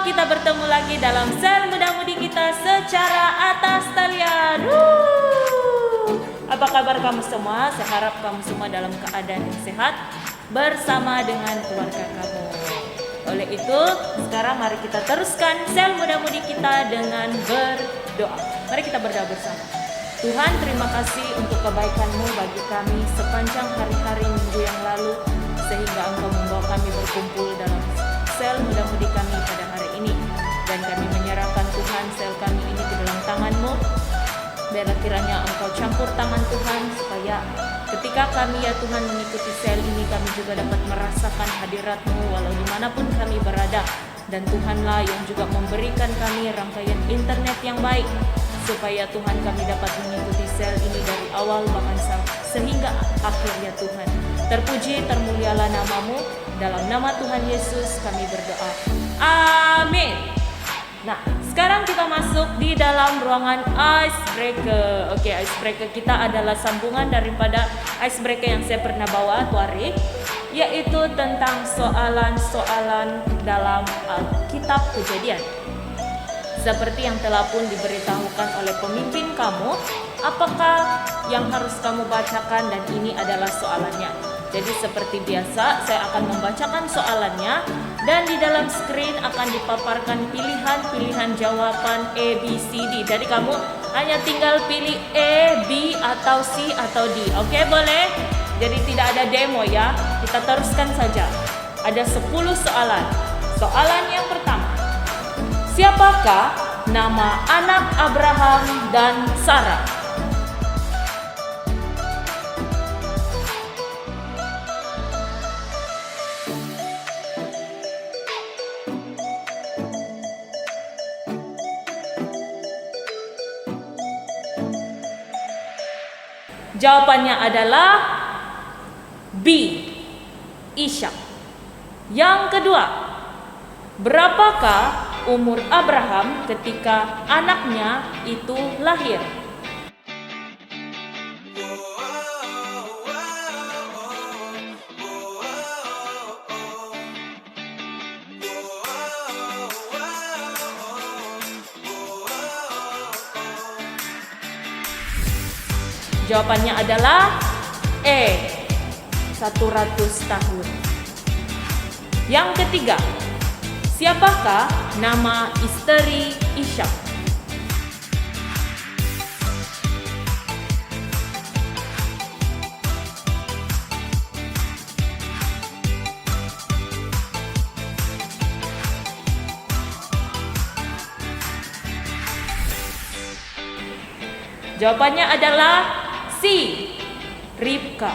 kita bertemu lagi dalam sel muda-mudi kita secara atas talian. Apa kabar kamu semua? Saya harap kamu semua dalam keadaan yang sehat bersama dengan keluarga kamu. Oleh itu, sekarang mari kita teruskan sel muda-mudi kita dengan berdoa. Mari kita berdoa bersama. Tuhan, terima kasih untuk kebaikan-Mu bagi kami sepanjang hari-hari minggu yang lalu, sehingga Engkau membawa kami berkumpul dalam sel muda-mudi kami pada hari ini. Dan kami menyerahkan Tuhan sel kami ini ke dalam tangan-Mu. Biarlah kiranya Engkau campur tangan Tuhan, supaya ketika kami ya Tuhan mengikuti sel ini, kami juga dapat merasakan hadirat-Mu walau dimanapun kami berada. Dan Tuhanlah yang juga memberikan kami rangkaian internet yang baik, supaya Tuhan kami dapat mengikuti sel ini dari awal bahkan sehingga akhir ya Tuhan. Terpuji, termulialah nama-Mu. Dalam nama Tuhan Yesus kami berdoa. Amin. Nah, sekarang kita masuk di dalam ruangan icebreaker. Oke, icebreaker kita adalah sambungan daripada icebreaker yang saya pernah bawa Tuari, yaitu tentang soalan-soalan dalam Alkitab Kejadian. Seperti yang telah pun diberitahukan oleh pemimpin kamu, apakah yang harus kamu bacakan, dan ini adalah soalannya. Jadi seperti biasa, saya akan membacakan soalannya, dan di dalam screen akan dipaparkan pilihan-pilihan jawaban A, B, C, D. Jadi kamu hanya tinggal pilih A, B, atau C, atau D. Oke, boleh? Jadi tidak ada demo ya, kita teruskan saja. Ada 10 soalan. Soalan yang pertama. Siapakah nama anak Abraham dan Sarah? Jawabannya adalah B, Ishak. Yang kedua, berapakah umur Abraham ketika anaknya itu lahir? Jawabannya adalah E, 100 tahun. Yang ketiga, siapakah nama istri Ishak? Jawabannya adalah C, Ribka.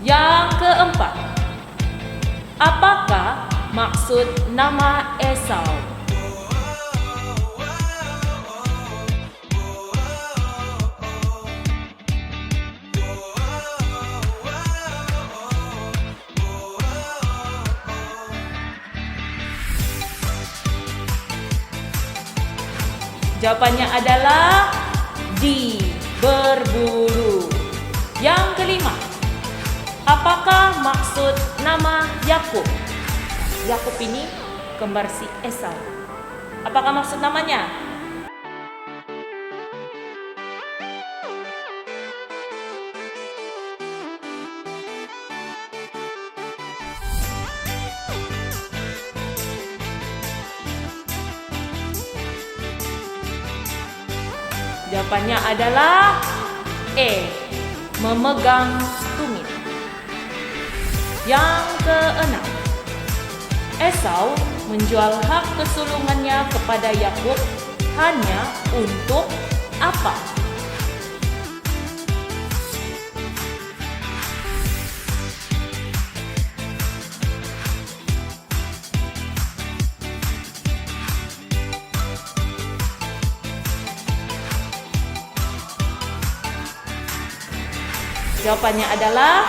Yang keempat, apakah maksud nama Esau? Jawabannya adalah D, berburu. Yang kelima, apakah maksud nama Yakub? Yakub ini kembar si Esau. Apakah maksud namanya? Jawabannya adalah E, memegang tumit. Yang keenam, Esau menjual hak kesulungannya kepada Yakub hanya untuk apa? Jawabannya adalah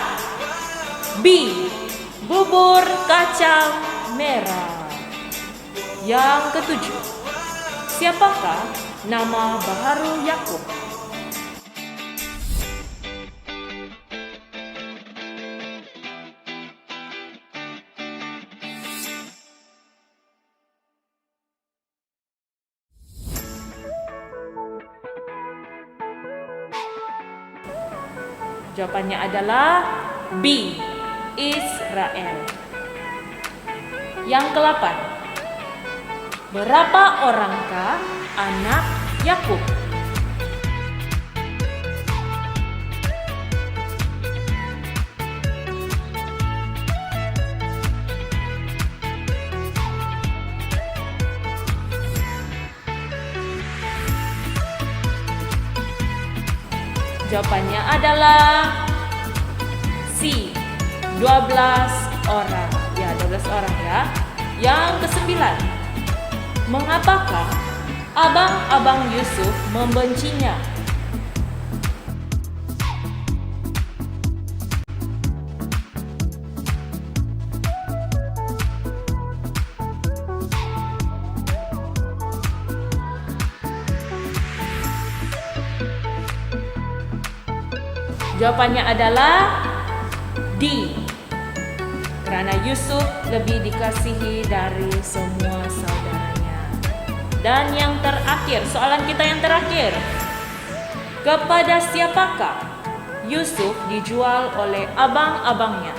B, bubur kacang merah. Yang ketujuh, siapakah nama baharu Yakub? Jawabannya adalah B, Israel. Yang ke-8, berapa orangkah anak Yakub? Jawabannya adalah C, 12 orang. Ya, 12 orang ya. Yang ke-9, mengapakah abang-abang Yusuf membencinya? Jawabannya adalah D, karena Yusuf lebih dikasihi dari semua saudaranya. Dan yang terakhir, soalan kita yang terakhir, kepada siapakah Yusuf dijual oleh abang-abangnya?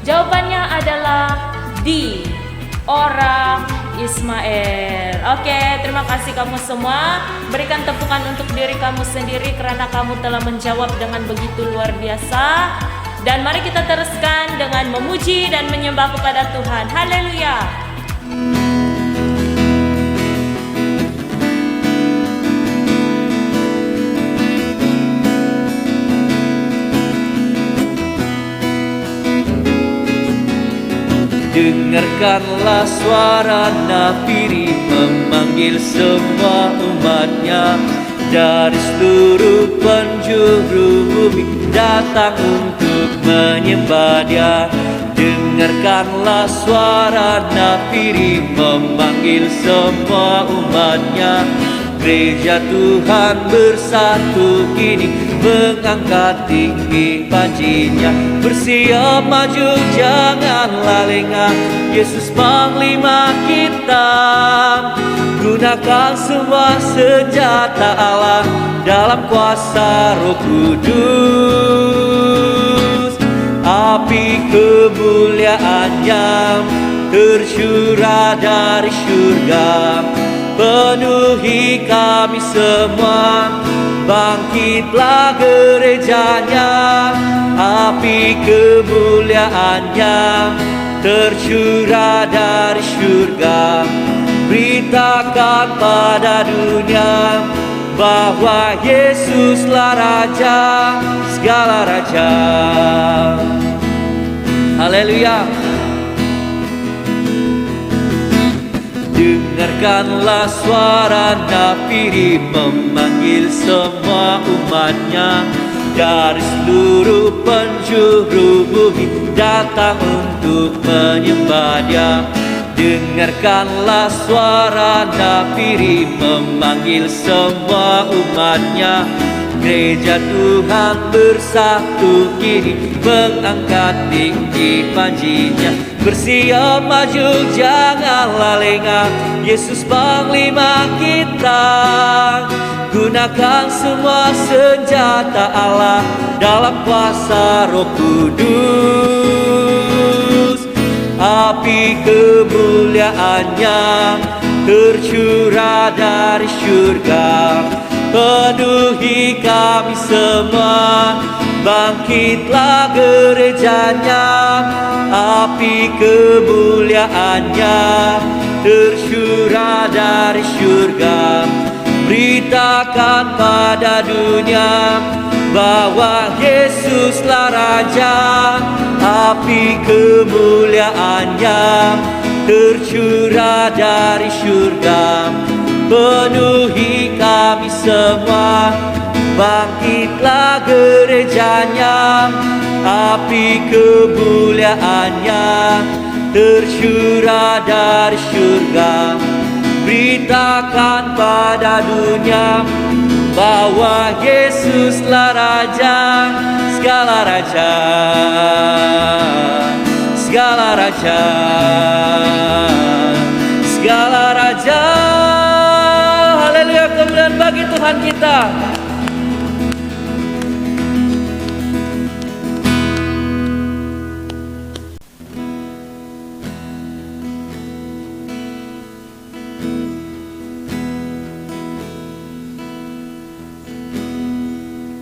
Jawabannya adalah D, orang Ismail. Oke, terima kasih kamu semua. Berikan tepukan untuk diri kamu sendiri karena kamu telah menjawab dengan begitu luar biasa. Dan mari kita teruskan dengan memuji dan menyembah kepada Tuhan. Haleluya. Dengarkanlah suara nafiri memanggil semua umatnya dari seluruh penjuru bumi datang untuk menyembah Dia. Dengarkanlah suara nafiri memanggil semua umatnya. Gereja Tuhan bersatu kini mengangkat tinggi panjinya. Bersiap maju janganlah lengah, Yesus Panglima kita. Gunakan semua senjata Allah dalam kuasa Roh Kudus. Api kemuliaannya tercurah dari surga, penuhi kami semua. Bangkitlah gerejanya, api kemuliaannya tercurah dari surga. Beritakan pada dunia bahwa Yesuslah Raja segala raja. Haleluya. Dengarkanlah suara nafiri memanggil semua umatnya dari seluruh penjuru bumi datang untuk menyembah Dia. Dengarkanlah suara nafiri memanggil semua umatnya. Gereja Tuhan bersatu kini mengangkat tinggi panjinya. Bersiap maju janganlah lengah, Yesus Panglima kita. Gunakan semua senjata Allah dalam kuasa Roh Kudus. Api kemuliaannya tercurah dari surga, penuhi kami semua. Bangkitlah gerejanya, api kemuliaannya tercurah dari surga. Beritakan pada dunia bahwa Yesuslah Raja. Api kemuliaannya tercurah dari surga, penuhi kami semua. Bangkitlah gerejanya, api kemuliaannya tercurah dari surga. Beritakan pada dunia bahwa Yesuslah Raja, segala raja, segala raja, segala raja. Haleluya, kemuliaan bagi Tuhan kita.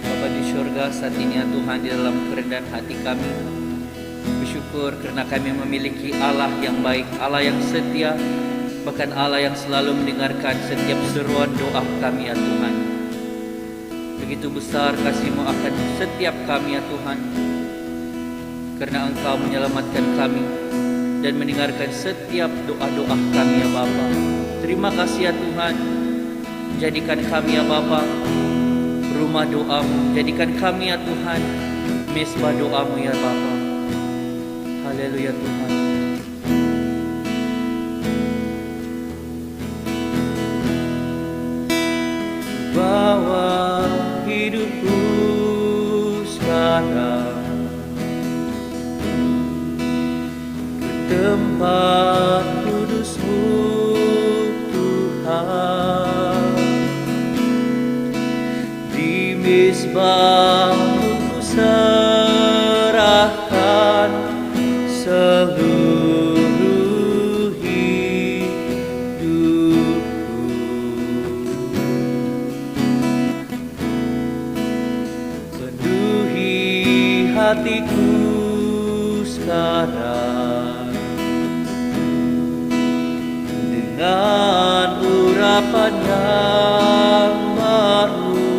Bapa di surga, saat ini ya Tuhan, di dalam kerendahan hati kami bersyukur karena kami memiliki Allah yang baik, Allah yang setia, bahkan Allah yang selalu mendengarkan setiap seruan doa kami ya Tuhan. Begitu besar kasih-Mu akan setiap kami ya Tuhan, karena Engkau menyelamatkan kami dan mendengarkan setiap doa-doa kami ya Bapa. Terima kasih ya Tuhan, jadikan kami ya Bapa rumah doa-Mu, jadikan kami ya Tuhan mesbah doa-Mu ya Bapa. Haleluya Tuhan. Bawa hidupku sekarang ke tempat kudus-Mu Tuhan. Di mezbah-Mu ku serahkan seluruh hidupku. Penuhi hatiku sekarang dengan urapan yang baru,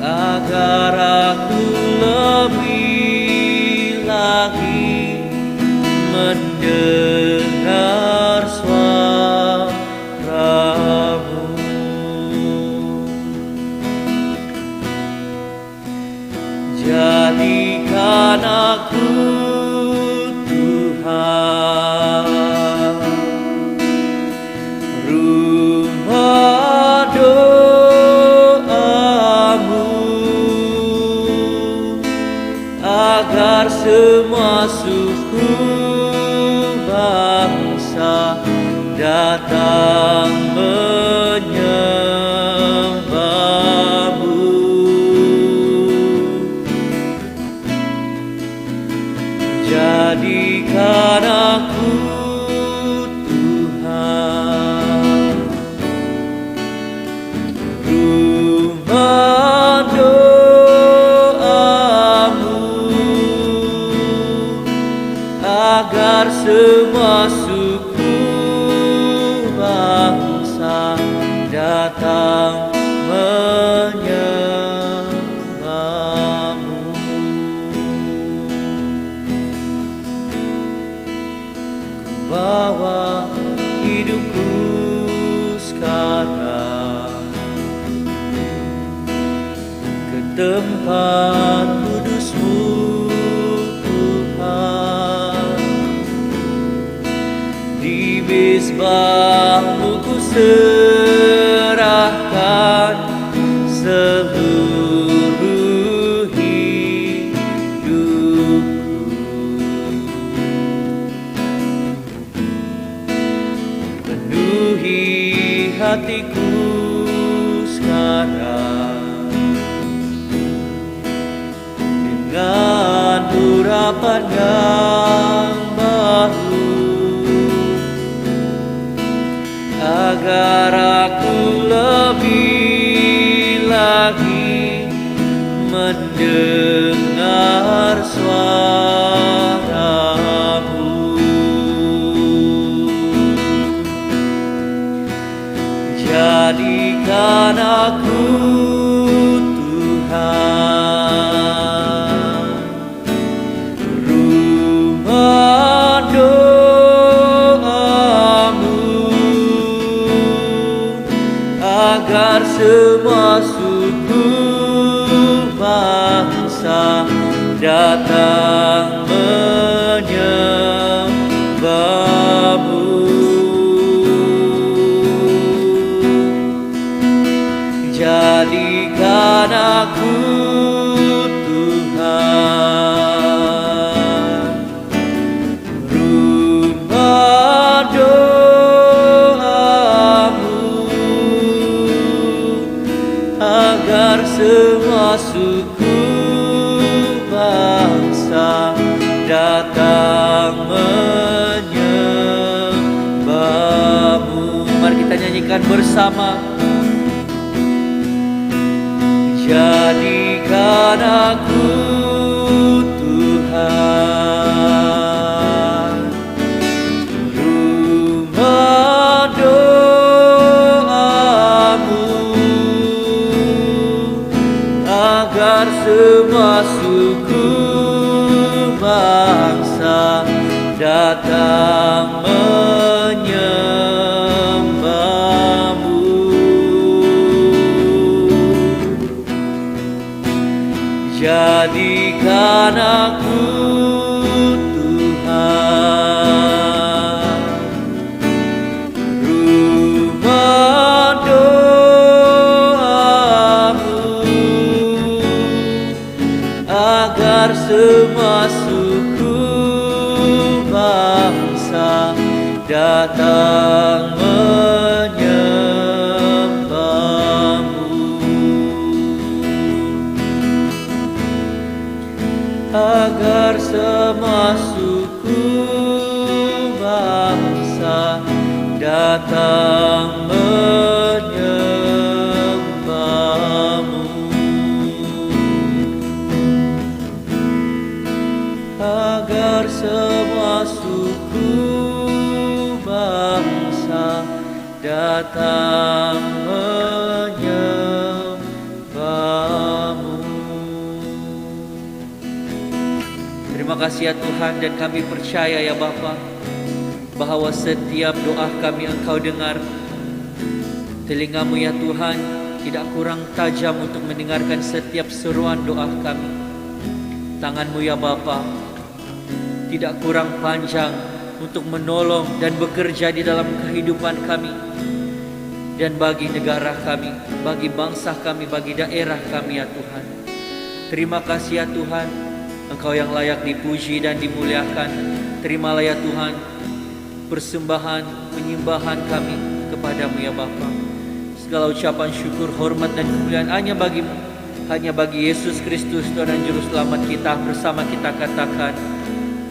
agar aku lebih lagi mendengar suara-Mu. Jadikan aku Tuhan rumah doa-Mu, agar semua suku bangsa datang menyembah-Mu. Jadikan aku Tuhan rumah doa-Mu, agar semua suku bangsa datang menyembah-Mu. Bawa hidupku sekarang ke tempat kudus-Mu Tuhan. Di mezbah-Mu ku serahkan seluruh hidupku. Penuhi hatiku sekarang dengan urapan yang baru, agar aku lebih lagi mendengar suara-Mu. Jadikan aku Tuhan rumah doa-Mu, agar semua suku bangsa datang menyembah-Mu. kita nyanyikan bersama. Jadikan aku Tuhan rumah doamu, agar semua suku bangsa datang menyembahmu. Jadikan aku Tuhan rumah doamu, agar semua suku bangsa datang menyembahmu, agar semua suku bangsa datang menyembahmu, agar semua suku bangsa datang menyembahmu. Terima kasih ya Tuhan, dan kami percaya ya Bapa, bahwa setiap doa kami Engkau dengar. Telingamu ya Tuhan tidak kurang tajam untuk mendengarkan setiap seruan doa kami. Tanganmu ya Bapa tidak kurang panjang untuk menolong dan bekerja di dalam kehidupan kami, dan bagi negara kami, bagi bangsa kami, bagi daerah kami ya Tuhan. Terima kasih ya Tuhan, Engkau yang layak dipuji dan dimuliakan. Terimalah ya Tuhan persembahan penyembahan kami kepadamu ya Bapa. Segala ucapan syukur, hormat dan kemuliaan hanya bagimu, hanya bagi Yesus Kristus Tuhan dan Juru Selamat kita. Bersama kita katakan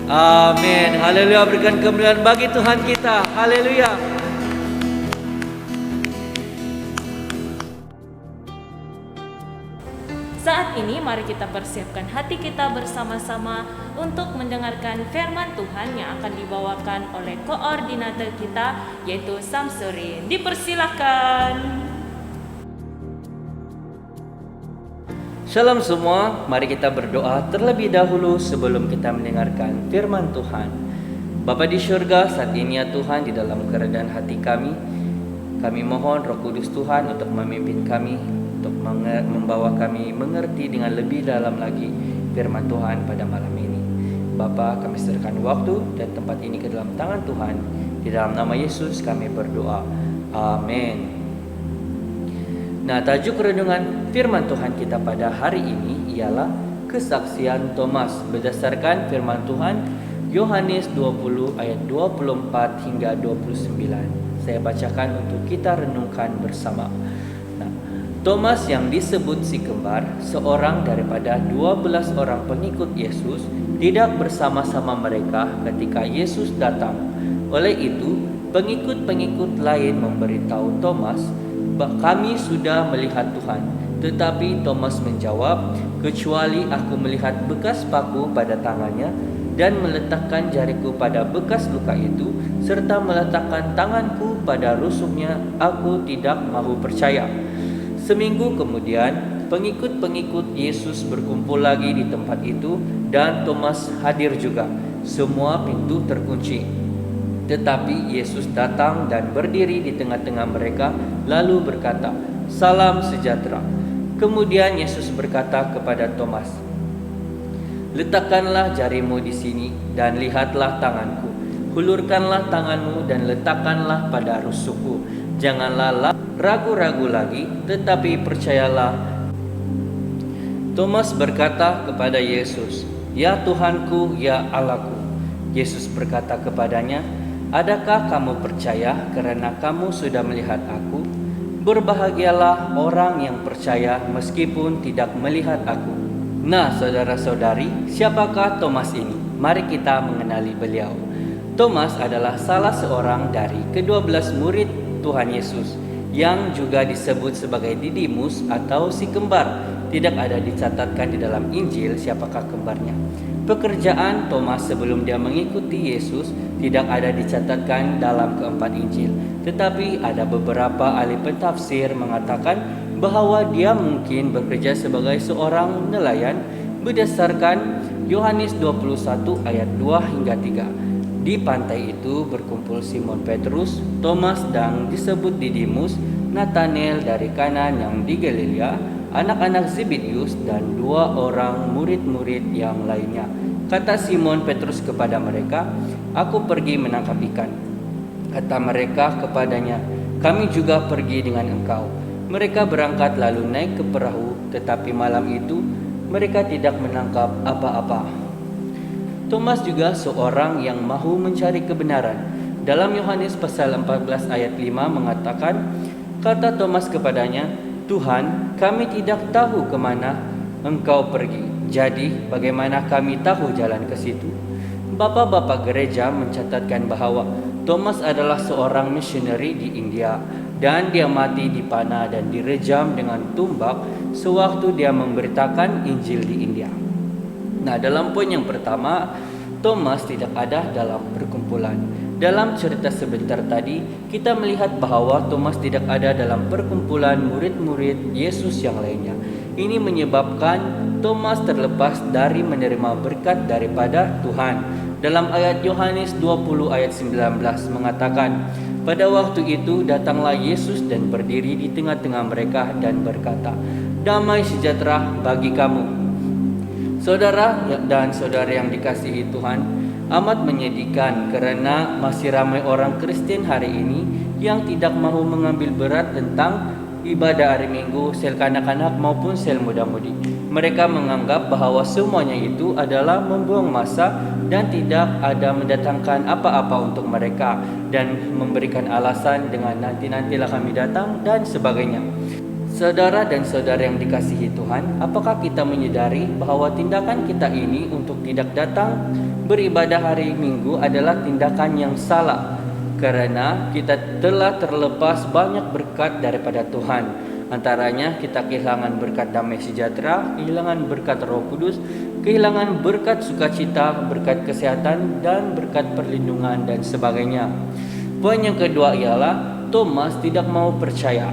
amin. Haleluya. Berikan kemuliaan bagi Tuhan kita. Haleluya. Saat ini mari kita persiapkan hati kita bersama-sama untuk mendengarkan firman Tuhan yang akan dibawakan oleh koordinator kita, yaitu Samsurin. Dipersilakan. Shalom semua, mari kita berdoa terlebih dahulu sebelum kita mendengarkan firman Tuhan. Bapa di syurga, saat ini ya Tuhan, di dalam kerendahan hati kami mohon Roh Kudus Tuhan untuk memimpin kami, untuk membawa kami mengerti dengan lebih dalam lagi firman Tuhan pada malam ini. Bapa, kami serahkan waktu dan tempat ini ke dalam tangan Tuhan. Di dalam nama Yesus kami berdoa. Amin. Nah, tajuk renungan firman Tuhan kita pada hari ini ialah kesaksian Thomas berdasarkan firman Tuhan Yohanes 20 ayat 24 hingga 29. Saya bacakan untuk kita renungkan bersama. Nah, Thomas yang disebut si kembar, seorang daripada 12 orang pengikut Yesus, tidak bersama-sama mereka ketika Yesus datang. Oleh itu, pengikut-pengikut lain memberitahu Thomas, kami sudah melihat Tuhan. Tetapi Thomas menjawab, kecuali aku melihat bekas paku pada tangannya dan meletakkan jariku pada bekas luka itu, serta meletakkan tanganku pada rusuknya, aku tidak mahu percaya. Seminggu kemudian, pengikut-pengikut Yesus berkumpul lagi di tempat itu, dan Thomas hadir juga. Semua pintu terkunci. Tetapi Yesus datang dan berdiri di tengah-tengah mereka, lalu berkata, "Salam sejahtera." Kemudian Yesus berkata kepada Thomas, "Letakkanlah jarimu di sini dan lihatlah tanganku. Hulurkanlah tanganmu dan letakkanlah pada rusukku. Janganlah ragu-ragu lagi, tetapi percayalah." Thomas berkata kepada Yesus, "Ya Tuhanku, ya Allahku." Yesus berkata kepadanya, "Adakah kamu percaya karena kamu sudah melihat aku? Berbahagialah orang yang percaya meskipun tidak melihat aku." Nah, saudara-saudari, siapakah Thomas ini? Mari kita mengenali beliau. Thomas adalah salah seorang dari ke-12 murid Tuhan Yesus, yang juga disebut sebagai Didimus atau si kembar. Tidak ada dicatatkan di dalam Injil siapakah kembarnya. Pekerjaan Thomas sebelum dia mengikuti Yesus tidak ada dicatatkan dalam keempat Injil. Tetapi ada beberapa ahli pentafsir mengatakan bahwa dia mungkin bekerja sebagai seorang nelayan berdasarkan Yohanes 21 ayat 2 hingga 3. Di pantai itu berkumpul Simon Petrus, Thomas dan disebut Didimus, Nathanael dari Kana yang di Galilea, anak-anak Zebedeus dan 2 orang murid-murid yang lainnya. Kata Simon Petrus kepada mereka, "Aku pergi menangkap ikan." Kata mereka kepadanya, "Kami juga pergi dengan engkau." Mereka berangkat lalu naik ke perahu, tetapi malam itu mereka tidak menangkap apa-apa. Thomas juga seorang yang mahu mencari kebenaran. Dalam Yohanes pasal 14 ayat 5 mengatakan, kata Thomas kepadanya, "Tuhan, kami tidak tahu kemana engkau pergi. Jadi bagaimana kami tahu jalan ke situ?" Bapak-bapak gereja mencatatkan bahwa Thomas adalah seorang misioneri di India dan dia mati dipanah dan direjam dengan tumbak sewaktu dia memberitakan Injil di India. Nah, dalam poin yang pertama, Thomas tidak ada dalam perkumpulan. Dalam cerita sebentar tadi, kita melihat bahwa Thomas tidak ada dalam perkumpulan murid-murid Yesus yang lainnya. Ini menyebabkan Thomas terlepas dari menerima berkat daripada Tuhan. Dalam ayat Yohanes 20 ayat 19 mengatakan, "Pada waktu itu datanglah Yesus dan berdiri di tengah-tengah mereka dan berkata, 'Damai sejahtera bagi kamu.'" Saudara dan saudara yang dikasihi Tuhan, amat menyedihkan karena masih ramai orang Kristen hari ini yang tidak mahu mengambil berat tentang ibadah hari Minggu, sel kanak-kanak maupun sel muda-mudi. Mereka menganggap bahwa semuanya itu adalah membuang masa dan tidak ada mendatangkan apa-apa untuk mereka dan memberikan alasan dengan nanti-nantilah kami datang dan sebagainya. Saudara dan saudara yang dikasihi Tuhan, apakah kita menyadari bahwa tindakan kita ini untuk tidak datang beribadah hari Minggu adalah tindakan yang salah? Karena kita telah terlepas banyak berkat daripada Tuhan. Antaranya kita kehilangan berkat damai sejahtera, kehilangan berkat Roh Kudus, kehilangan berkat sukacita, berkat kesehatan, dan berkat perlindungan dan sebagainya. Poin yang kedua ialah Thomas tidak mau percaya.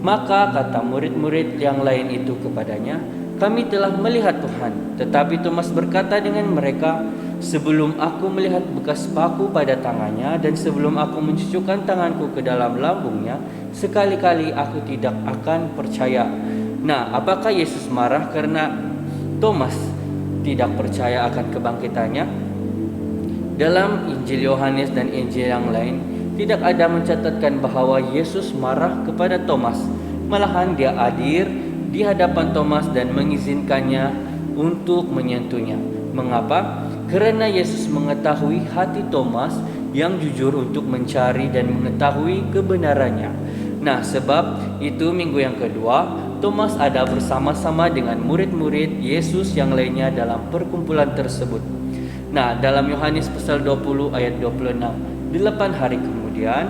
Maka kata murid-murid yang lain itu kepadanya, "Kami telah melihat Tuhan." Tetapi Thomas berkata dengan mereka, "Sebelum aku melihat bekas paku pada tangannya dan sebelum aku mencucukkan tanganku ke dalam lambungnya, sekali-kali aku tidak akan percaya." Nah, apakah Yesus marah karena Thomas tidak percaya akan kebangkitannya? Dalam Injil Yohanes dan Injil yang lain, tidak ada mencatatkan bahwa Yesus marah kepada Thomas. Malahan dia hadir di hadapan Thomas dan mengizinkannya untuk menyentuhnya. Mengapa? Karena Yesus mengetahui hati Thomas yang jujur untuk mencari dan mengetahui kebenarannya. Nah, sebab itu minggu yang kedua, Thomas ada bersama-sama dengan murid-murid Yesus yang lainnya dalam perkumpulan tersebut. Nah, dalam Yohanes pasal 20 ayat 26, 8 hari kemudian,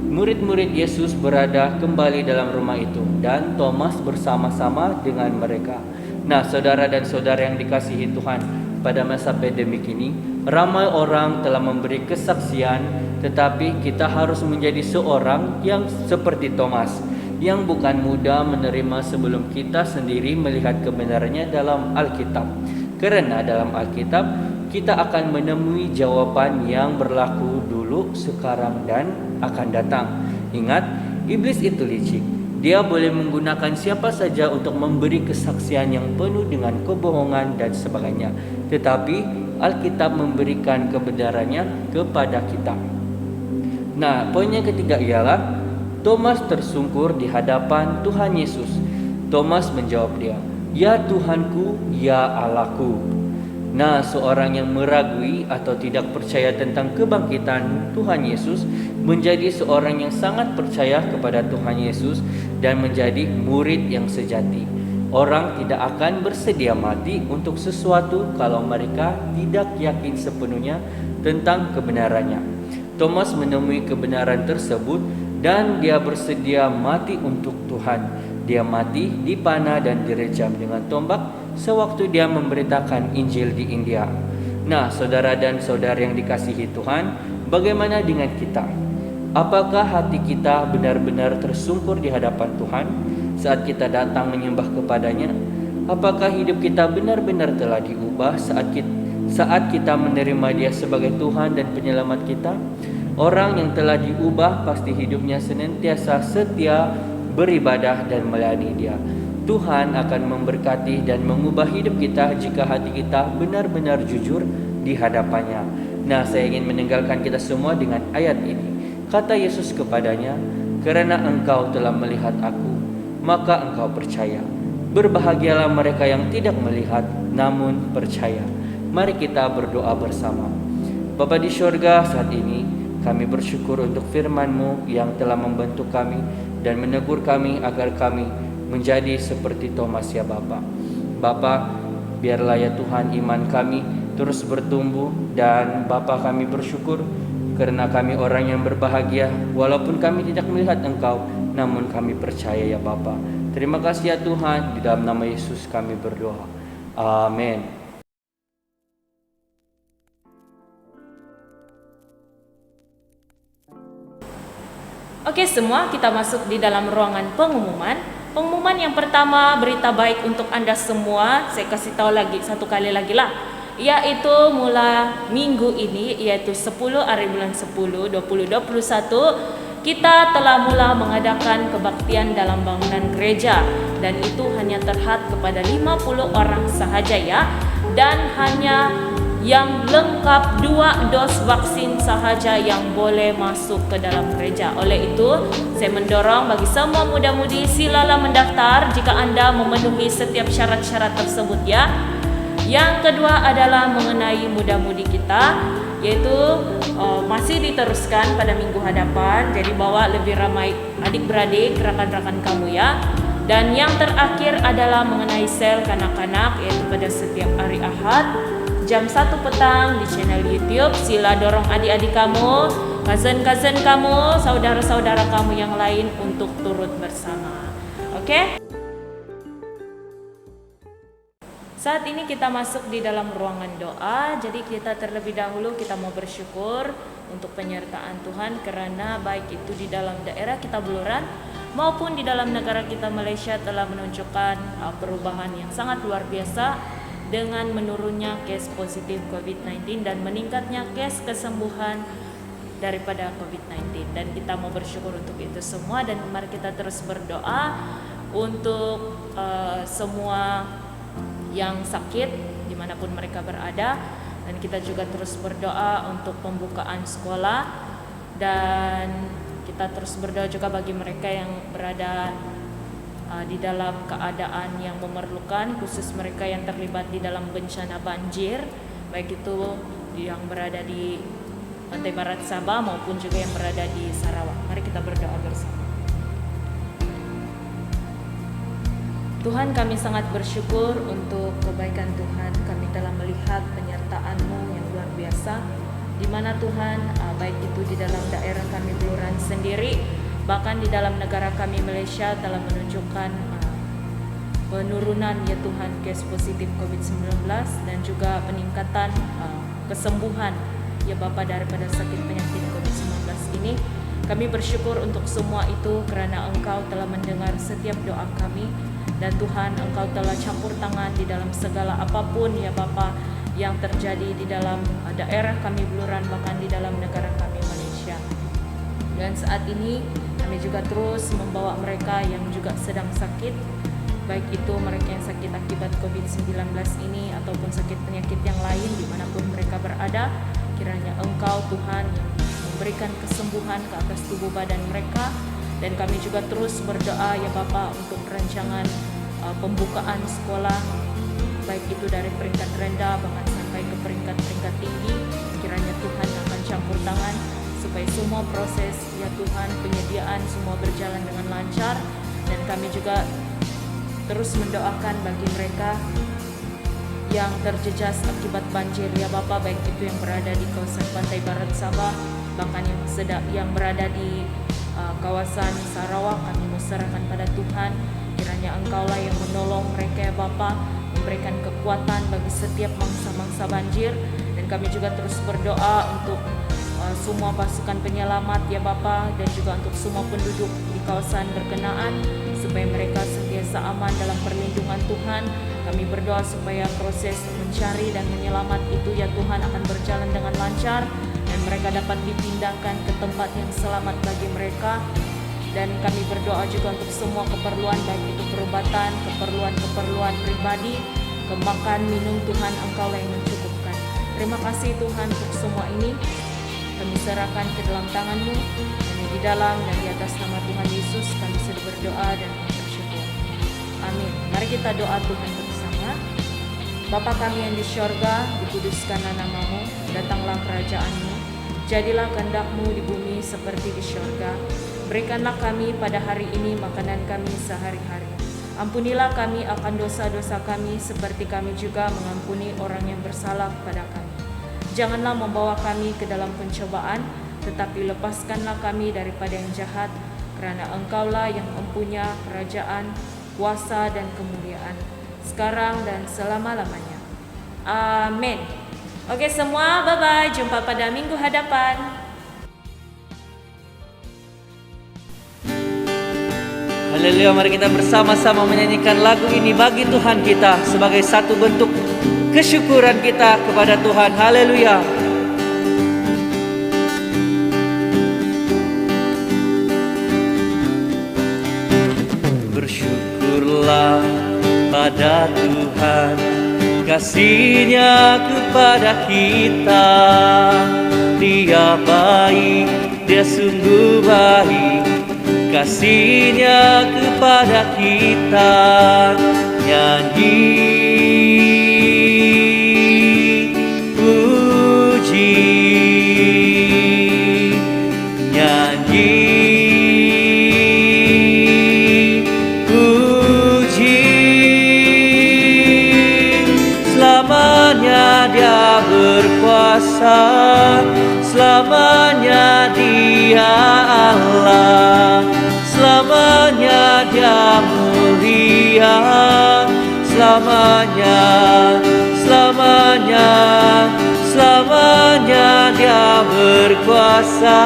murid-murid Yesus berada kembali dalam rumah itu dan Thomas bersama-sama dengan mereka. Nah, saudara dan saudara yang dikasihi Tuhan, pada masa pandemik ini, ramai orang telah memberi kesaksian, tetapi kita harus menjadi seorang yang seperti Thomas, yang bukan mudah menerima sebelum kita sendiri melihat kebenarannya dalam Alkitab. Karena dalam Alkitab, kita akan menemui jawaban yang berlaku dulu, sekarang, dan akan datang. Ingat, iblis itu licik. Dia boleh menggunakan siapa saja untuk memberi kesaksian yang penuh dengan kebohongan dan sebagainya. Tetapi Alkitab memberikan kebenarannya kepada kita. Nah, poin yang ketiga ialah Thomas tersungkur di hadapan Tuhan Yesus. Thomas menjawab dia, "Ya Tuhanku, ya Allahku." Nah, seorang yang meragui atau tidak percaya tentang kebangkitan Tuhan Yesus menjadi seorang yang sangat percaya kepada Tuhan Yesus dan menjadi murid yang sejati. Orang tidak akan bersedia mati untuk sesuatu kalau mereka tidak yakin sepenuhnya tentang kebenarannya. Thomas menemui kebenaran tersebut dan dia bersedia mati untuk Tuhan. Dia mati, dipanah dan direjam dengan tombak sewaktu dia memberitakan Injil di India. Nah, saudara dan saudari yang dikasihi Tuhan, bagaimana dengan kita? Apakah hati kita benar-benar tersungkur di hadapan Tuhan saat kita datang menyembah kepadanya? Apakah hidup kita benar-benar telah diubah saat kita menerima Dia sebagai Tuhan dan penyelamat kita? Orang yang telah diubah pasti hidupnya senantiasa setia, beribadah dan melayani Dia. Tuhan akan memberkati dan mengubah hidup kita jika hati kita benar-benar jujur di hadapannya. Nah, saya ingin meninggalkan kita semua dengan ayat ini. Kata Yesus kepadanya, "Karena engkau telah melihat aku, maka engkau percaya. Berbahagialah mereka yang tidak melihat, namun percaya." Mari kita berdoa bersama. Bapa di syurga, saat ini kami bersyukur untuk firman-Mu yang telah membentuk kami dan menegur kami agar kami menjadi seperti Thomas ya Bapa. Bapa, biarlah ya Tuhan iman kami terus bertumbuh, dan Bapa kami bersyukur karena kami orang yang berbahagia walaupun kami tidak melihat Engkau, namun kami percaya ya Bapa. Terima kasih ya Tuhan, di dalam nama Yesus kami berdoa. Amin. Oke semua, kita masuk di dalam ruangan pengumuman. Pengumuman yang pertama, berita baik untuk Anda semua. Saya kasih tahu lagi satu kali lagi lah, yaitu mulai minggu ini, yaitu 10 hari bulan 10 2021, kita telah mula mengadakan kebaktian dalam bangunan gereja, dan itu hanya terhad kepada 50 orang sahaja ya, dan hanya yang lengkap 2 dos vaksin sahaja yang boleh masuk ke dalam gereja. Oleh itu, saya mendorong bagi semua muda-mudi, silalah mendaftar jika Anda memenuhi setiap syarat-syarat tersebut ya. Yang kedua adalah mengenai muda-mudi kita, yaitu masih diteruskan pada minggu hadapan. Jadi bawa lebih ramai adik-beradik, rekan-rekan kamu ya. Dan yang terakhir adalah mengenai sel kanak-kanak, yaitu pada setiap hari Ahad jam 1 petang di channel YouTube. Sila dorong adik-adik kamu, cousin-cousin kamu, saudara-saudara kamu yang lain untuk turut bersama. Oke? Saat ini kita masuk di dalam ruangan doa. Jadi kita terlebih dahulu kita mau bersyukur untuk penyertaan Tuhan, karena baik itu di dalam daerah kita Beluran maupun di dalam negara kita Malaysia telah menunjukkan perubahan yang sangat luar biasa dengan menurunnya case positif COVID-19 dan meningkatnya case kesembuhan daripada COVID-19. Dan kita mau bersyukur untuk itu semua, dan mari kita terus berdoa untuk semua yang sakit dimanapun mereka berada, dan kita juga terus berdoa untuk pembukaan sekolah, dan kita terus berdoa juga bagi mereka yang berada di dalam keadaan yang memerlukan, khusus mereka yang terlibat di dalam bencana banjir, baik itu yang berada di pantai barat Sabah maupun juga yang berada di Sarawak. Mari kita berdoa bersama. Tuhan, kami sangat bersyukur untuk kebaikan Tuhan. Kami telah melihat penyertaan-Mu yang luar biasa, di mana Tuhan, baik itu di dalam daerah kami Beluran sendiri, bahkan di dalam negara kami Malaysia telah menunjukkan penurunan ya Tuhan case positif COVID-19 dan juga peningkatan kesembuhan ya Bapa daripada sakit penyakit COVID-19 ini. Kami bersyukur untuk semua itu karena Engkau telah mendengar setiap doa kami, dan Tuhan, Engkau telah campur tangan di dalam segala apapun ya Bapa yang terjadi di dalam daerah kami Beluran, bahkan di dalam negara kami Malaysia. Dan saat ini kami juga terus membawa mereka yang juga sedang sakit, baik itu mereka yang sakit akibat COVID-19 ini ataupun sakit penyakit yang lain dimanapun mereka berada. Kiranya Engkau Tuhan yang memberikan kesembuhan ke atas tubuh badan mereka. Dan kami juga terus berdoa ya Bapa untuk rancangan pembukaan sekolah, baik itu dari peringkat rendah bahkan sampai ke peringkat-peringkat tinggi. Kiranya Tuhan akan campur tangan supaya semua proses ya Tuhan penyediaan semua berjalan dengan lancar. Dan kami juga terus mendoakan bagi mereka yang terjejas akibat banjir ya Bapa, baik itu yang berada di kawasan pantai barat Sabah, bahkan yang berada di kawasan Sarawak kami mau serahkan pada Tuhan. Kiranya Engkaulah yang menolong mereka ya Bapa, memberikan kekuatan bagi setiap mangsa-mangsa banjir. Dan kami juga terus berdoa untuk semua pasukan penyelamat ya Bapa, dan juga untuk semua penduduk di kawasan berkenaan, supaya mereka senantiasa aman dalam perlindungan Tuhan. Kami berdoa supaya proses mencari dan menyelamat itu ya Tuhan akan berjalan dengan lancar, dan mereka dapat dipindahkan ke tempat yang selamat bagi mereka. Dan kami berdoa juga untuk semua keperluan, baik itu perubatan, keperluan pribadi, makan, minum, Tuhan Engkaulah yang mencukupkan. Terima kasih Tuhan untuk semua ini. Kami serahkan ke dalam tangan-Mu. Kami di dalam dan di atas nama Tuhan Yesus kami sudah berdoa dan bersyukur. Amin. Mari kita doa Tuhan bersama. Bapa kami yang di syurga, dikuduskanlah nama-Mu, datanglah kerajaan-Mu, jadilah kehendak-Mu di bumi seperti di syurga. Berikanlah kami pada hari ini makanan kami sehari-hari. Ampunilah kami akan dosa-dosa kami seperti kami juga mengampuni orang yang bersalah kepada kami. Janganlah membawa kami ke dalam pencobaan, tetapi lepaskanlah kami daripada yang jahat, karena Engkaulah yang mempunyai kerajaan, kuasa dan kemuliaan, sekarang dan selama-lamanya. Amin. Oke semua, bye-bye. Jumpa pada minggu hadapan. Haleluya, mari kita bersama-sama menyanyikan lagu ini bagi Tuhan kita sebagai satu bentuk kesyukuran kita kepada Tuhan. Haleluya. Bersyukurlah pada Tuhan, kasih-Nya kepada kita. Dia baik, Dia sungguh baik, kasih-Nya kepada kita. Nyanyi puji, nyanyi puji. Selamanya Dia berkuasa, selamanya Dia Allah, selamanya Dia mulia, selamanya, selamanya, selamanya Dia berkuasa,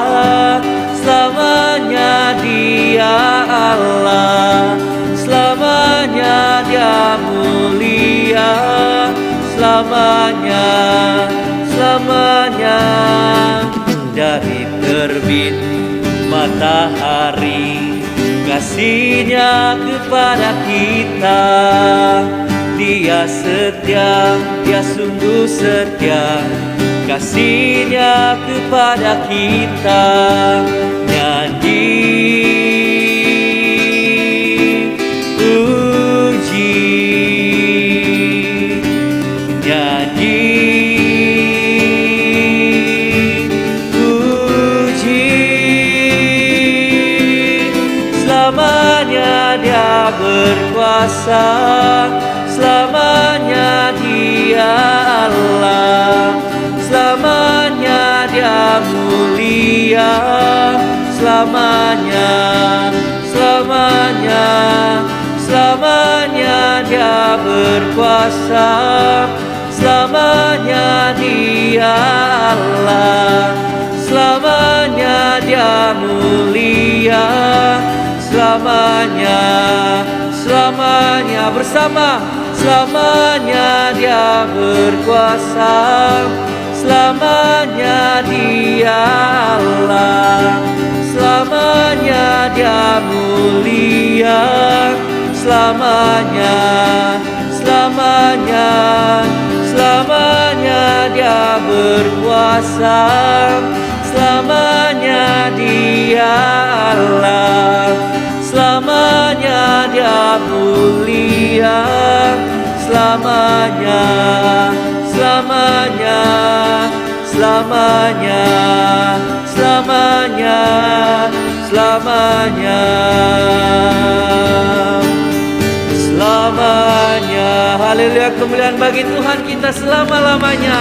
selamanya Dia Allah, selamanya Dia mulia, selamanya, selamanya. Dari terbit matahari, kasih-Nya kepada kita. Dia setia, Dia sungguh setia, kasih-Nya kepada kita. Nyanyi puji, nyanyi puji. Selamanya Dia berkuasa, selamanya Dia Allah, selamanya Dia mulia, selamanya, selamanya, selamanya Dia berkuasa, selamanya Dia Allah, selamanya Dia mulia, selamanya, selamanya bersama. Selamanya Dia berkuasa, selamanya Dia Allah, selamanya Dia mulia, selamanya, selamanya, selamanya Dia berkuasa, selamanya Dia Allah, selamanya Dia mulia, selamanya, selamanya, selamanya, selamanya, selamanya, selamanya. Haleluya, kemuliaan bagi Tuhan kita selama-lamanya.